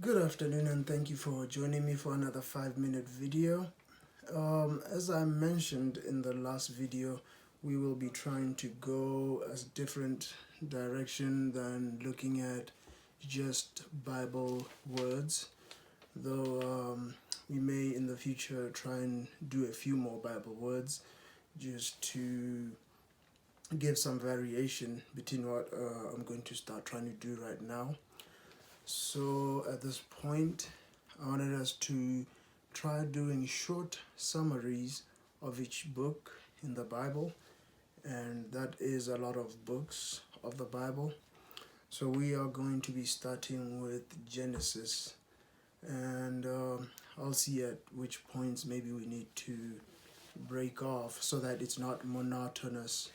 Good afternoon and thank you for joining me for another 5-minute video. As I mentioned in the last video, we will be trying to go a different direction than looking at just Bible words, though we may in the future try and do a few more Bible words just to give some variation between what I'm going to start trying to do right now. So at this point, I wanted us to try doing short summaries of each book in the Bible, and that is a lot of books of the Bible. So we are going to be starting with Genesis, and I'll see at which points maybe we need to break off so that it's not monotonous.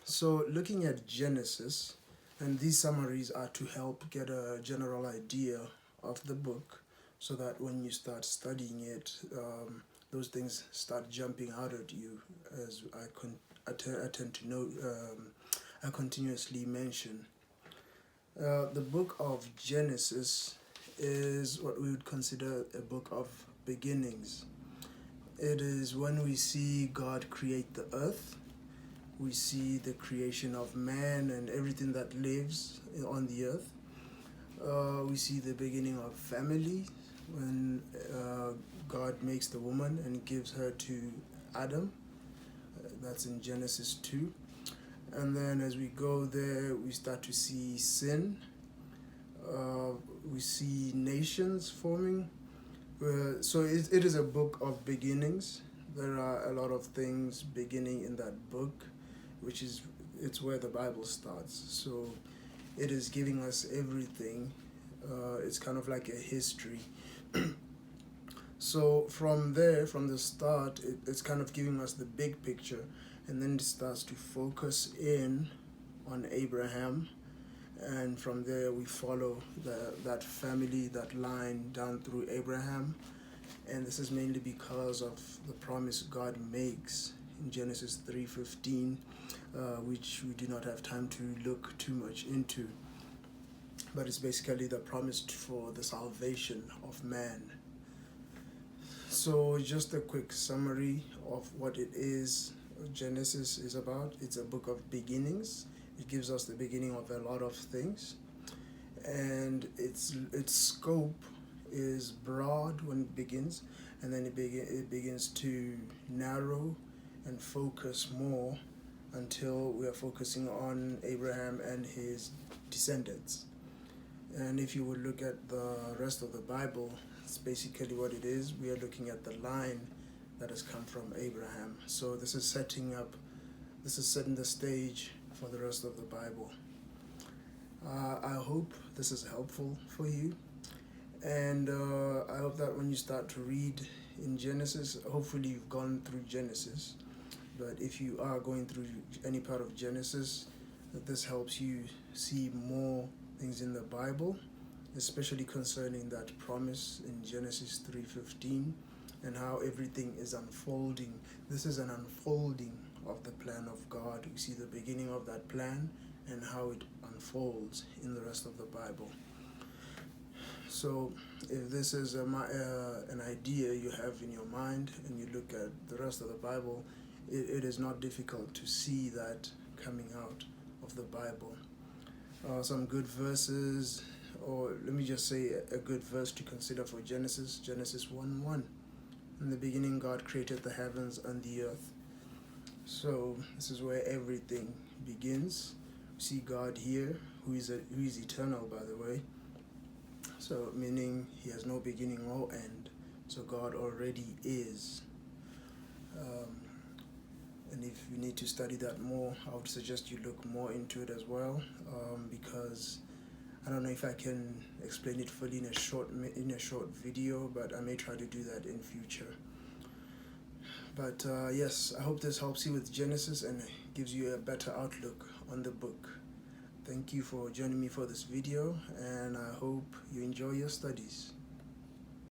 So looking at Genesis, and these summaries are to help get a general idea of the book so that when you start studying it, those things start jumping out at you, as I tend to know, I continuously mention. The book of Genesis is what we would consider a book of beginnings. It is when we see God create the earth, we see the creation of man and everything that lives on the earth. We see the beginning of family when God makes the woman and gives her to Adam. That's in Genesis 2. And then as we go there, we start to see sin. We see nations forming. So it is a book of beginnings. There are a lot of things beginning in that book, which is it's where the Bible starts. So it is giving us everything. It's kind of like a history. So from there, from the start, it's kind of giving us the big picture, and then it starts to focus in on Abraham, and from there we follow that family, that line down through Abraham, and this is mainly because of the promise God makes in Genesis 3:15, which we do not have time to look too much into, but it's basically the promise for the salvation of man. So just a quick summary of what it is Genesis is about. It's a book of beginnings. It gives us the beginning of a lot of things, and its scope is broad when it begins, and then it begins to narrow and focus more until we are focusing on Abraham and his descendants. And if you would look at the rest of the Bible, it's basically what it is. We are looking at the line that has come from Abraham. So this is setting the stage for the rest of the Bible. I hope this is helpful for you, and I hope that when you start to read in Genesis, hopefully you've gone through Genesis, but if you are going through any part of Genesis, that this helps you see more things in the Bible, especially concerning that promise in Genesis 3:15 and how everything is unfolding. This is an unfolding of the plan of God. We see the beginning of that plan and how it unfolds in the rest of the Bible. So if this is an idea you have in your mind and you look at the rest of the Bible, it is not difficult to see that coming out of the Bible. Some good verses, or let me just say a good verse to consider for Genesis 1:1. In the beginning God created the heavens and the earth. So this is where everything begins. We see God here, who is eternal, by the way. So meaning he has no beginning or end. So God already is. And if you need to study that more, I would suggest you look more into it as well, because I don't know if I can explain it fully in a short video, but I may try to do that in future. But yes, I hope this helps you with Genesis and gives you a better outlook on the book. Thank you for joining me for this video, and I hope you enjoy your studies.